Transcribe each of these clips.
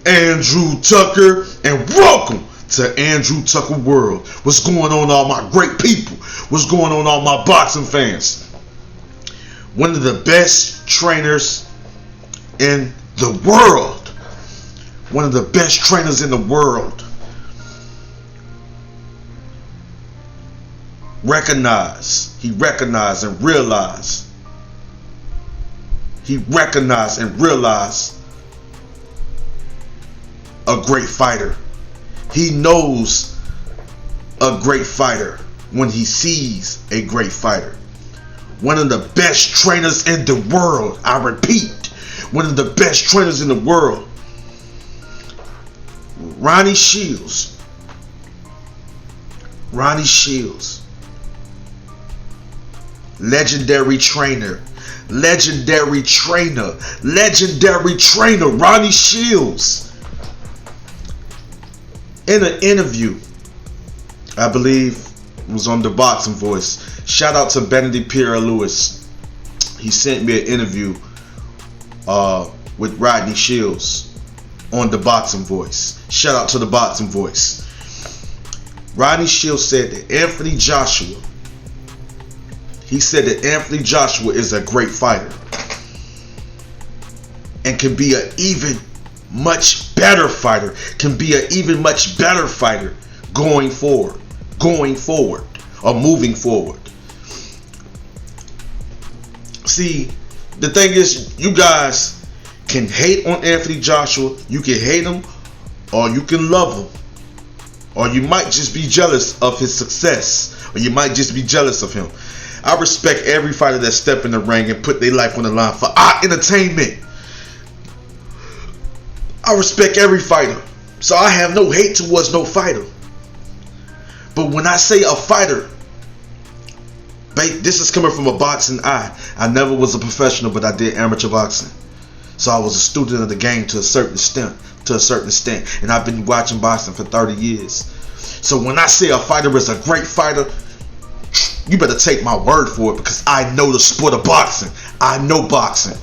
Andrew Tucker, and welcome to Andrew Tucker World. What's going on, all my great people? What's going on, all my boxing fans? One of the best trainers in the world. One of the best trainers in the world. He recognized and realized a great fighter. He knows a great fighter when he sees a great fighter. One of the best trainers in the world. I repeat, one of the best trainers in the world. Ronnie Shields. Legendary trainer, Ronnie Shields. In an interview, I believe it was on The Boxing Voice. Shout out to Benedict Pierre-Louis. He sent me an interview with Ronnie Shields on The Boxing Voice. Shout out to The Boxing Voice. Ronnie Shields said that Anthony Joshua is a great fighter and can be an even much better fighter. Going forward, or moving forward. See, the thing is, you guys can hate on Anthony Joshua. You can hate him, or you can love him, or you might just be jealous of his success, or you might just be jealous of him. I respect every fighter that step in the ring and put their life on the line for our entertainment. I respect every fighter, so I have no hate towards no fighter. But when I say a fighter, this is coming from a boxing eye. I never was a professional, but I did amateur boxing, so I was a student of the game to a certain extent. And I've been watching boxing for 30 years. So when I say a fighter is a great fighter, you better take my word for it, because I know the sport of boxing. I know boxing.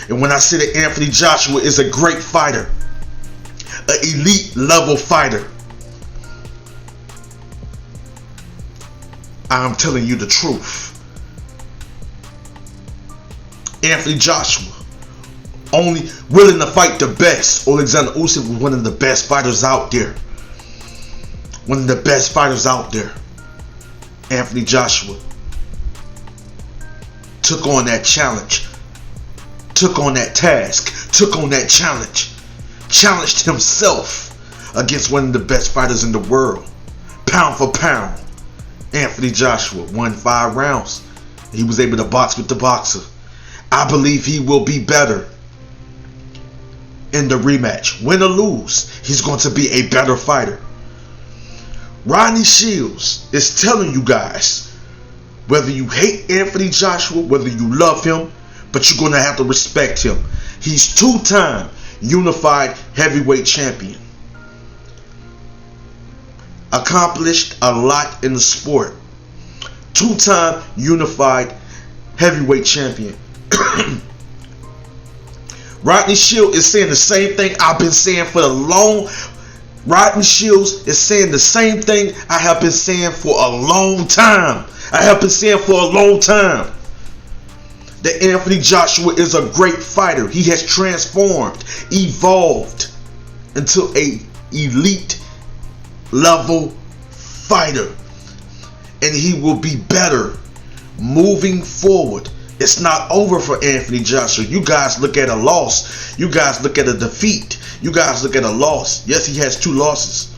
And when I say that Anthony Joshua is a great fighter, an elite level fighter, I'm telling you the truth. Anthony Joshua, only willing to fight the best. Alexander Usyk was one of the best fighters out there. Anthony Joshua took on that challenge, took on that task, took on that challenged himself against one of the best fighters in the world. Pound for pound, Anthony Joshua won 5 rounds. He was able to box with the boxer. I believe he will be better in the rematch. Win or lose, he's going to be a better fighter. Ronnie Shields is telling you guys, whether you hate Anthony Joshua, whether you love him, but you're going to have to respect him. He's 2-time unified heavyweight champion. Accomplished a lot in the sport. 2-time unified heavyweight champion. Ronnie Shields is saying the same thing I've been saying for a long time. Ronnie Shields is saying the same thing I have been saying for a long time. That Anthony Joshua is a great fighter. He has transformed, evolved into an elite level fighter. And he will be better moving forward. It's not over for Anthony Joshua. You guys look at a loss. You guys look at a defeat. You guys look at a loss. Yes, he has 2 losses.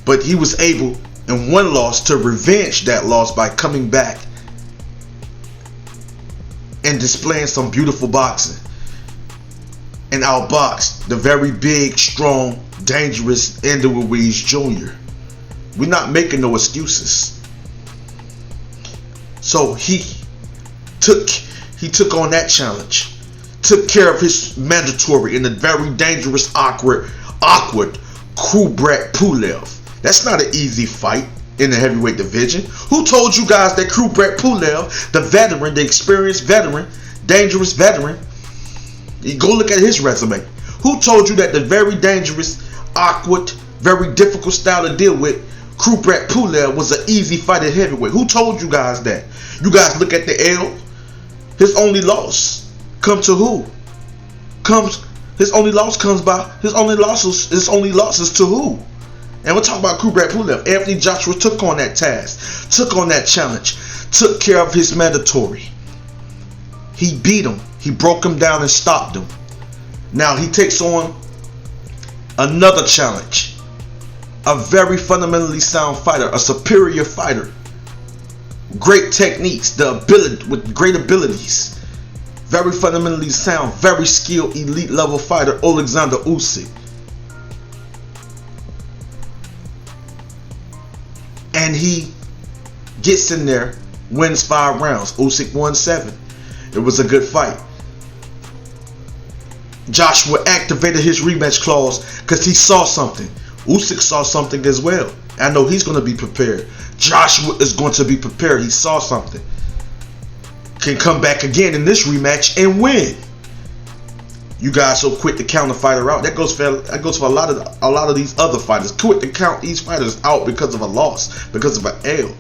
But he was able, in 1 loss, to revenge that loss by coming back and displaying some beautiful boxing. And outboxed the very big, strong, dangerous Andy Ruiz Jr. We're not making no excuses. So he took on that challenge, took care of his mandatory in a very dangerous, awkward Kubrat Pulev. That's not an easy fight. in the heavyweight division. Who told you guys that Kubrat Pulev, the veteran, the experienced veteran, dangerous veteran, you go look at his resume. Who told you that the very dangerous, awkward, very difficult style to deal with, Kubrat Pulev, was an easy fight at heavyweight? Who told you guys that? You guys look at the L. His only loss comes to who? His only losses to who? And we're talking about Kubrat Pulev. Anthony Joshua took on that task, took on that challenge, took care of his mandatory. He beat him. He broke him down and stopped him. Now he takes on another challenge. A very fundamentally sound fighter, a superior fighter. Great techniques, with great abilities. Very fundamentally sound, very skilled, elite level fighter, Alexander Usyk. And he gets in there, wins 5 rounds. Usyk won 7. It was a good fight. Joshua activated his rematch clause because he saw something. Usyk saw something as well. I know he's going to be prepared. Joshua is going to be prepared. He saw something. Can come back again in this rematch and win. You guys so quick to count the fighter out. That goes for a lot of these other fighters. Quick to count these fighters out because of a loss, because of an L.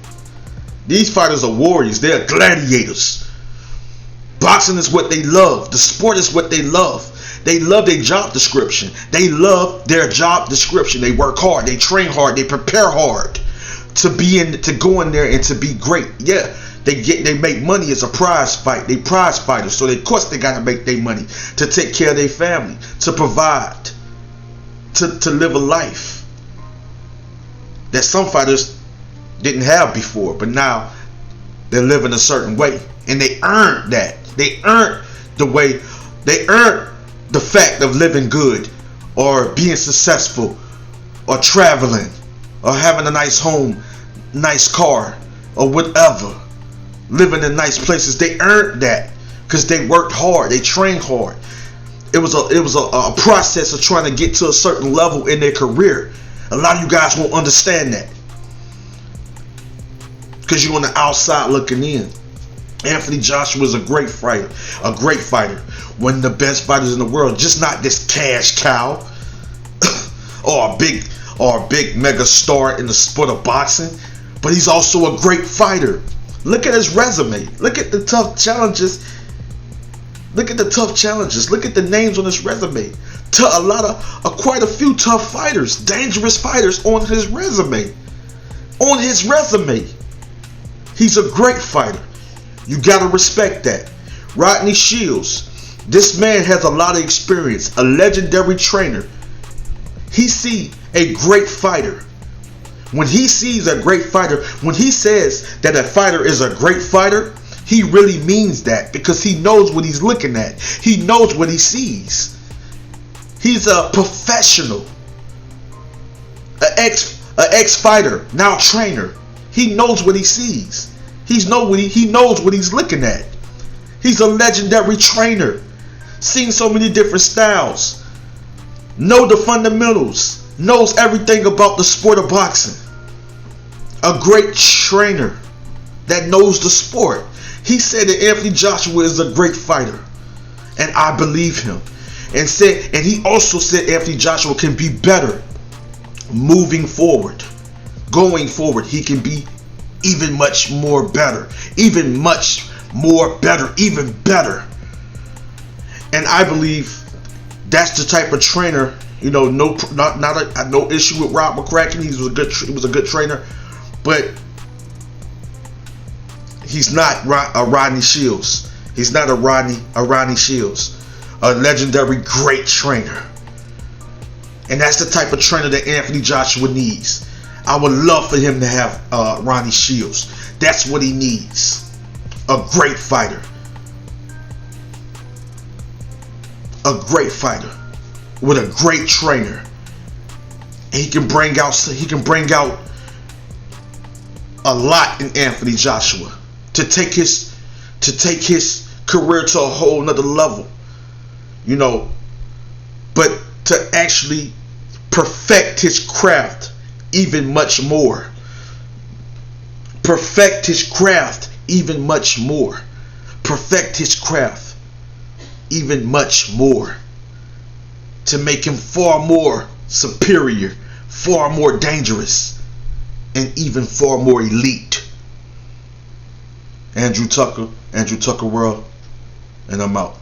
These fighters are warriors. They're gladiators. Boxing is what they love. The sport is what they love. They love their job description. They love their job description. They work hard. They train hard. They prepare hard to go in there and to be great. Yeah, they make money as a prize fight. They prize fighters, so of course they gotta make their money to take care of their family, to provide, to live a life that some fighters didn't have before, but now they're living a certain way, and they earned that. They earned the way. They earned the fact of living good, or being successful, or traveling, or having a nice home, nice car, or whatever, living in nice places. They earned that because they worked hard, they trained hard. It was a process of trying to get to a certain level in their career. A lot of you guys won't understand that because you're on the outside looking in. Anthony Joshua is a great fighter, one of the best fighters in the world. Just not this cash cow or a big mega star in the sport of boxing, but he's also a great fighter. Look at his resume. Look at the tough challenges. Look at the names on his resume. Quite a few tough fighters, dangerous fighters on his resume. He's a great fighter. You gotta respect that. Rodney Shields, this man has a lot of experience, a legendary trainer. He sees a great fighter. When he sees a great fighter, when he says that a fighter is a great fighter, he really means that because he knows what he's looking at. He knows what he sees. He's a professional, an ex-fighter, now trainer. He knows what he sees. He knows what he's looking at. He's a legendary trainer. Seen so many different styles. Know the fundamentals. Knows everything about the sport of boxing. A great trainer that knows the sport. He said that Anthony Joshua is a great fighter. And I believe him. And he also said Anthony Joshua can be better moving forward. Going forward, he can be even much more better, even better. And I believe that's the type of trainer. You know, no issue with Rob McCracken. He was a good trainer, but he's not a Rodney Shields. He's not a Ronnie Shields, a legendary great trainer. And that's the type of trainer that Anthony Joshua needs. I would love for him to have Ronnie Shields. That's what he needs. A great fighter. A great fighter with a great trainer. And he can bring out a lot in Anthony Joshua to take his career to a whole nother level. You know, but to actually perfect his craft even much more. perfect his craft even much more. Perfect his craft even much more. To make him far more superior, far more dangerous, and even far more elite. Andrew Tucker World, and I'm out.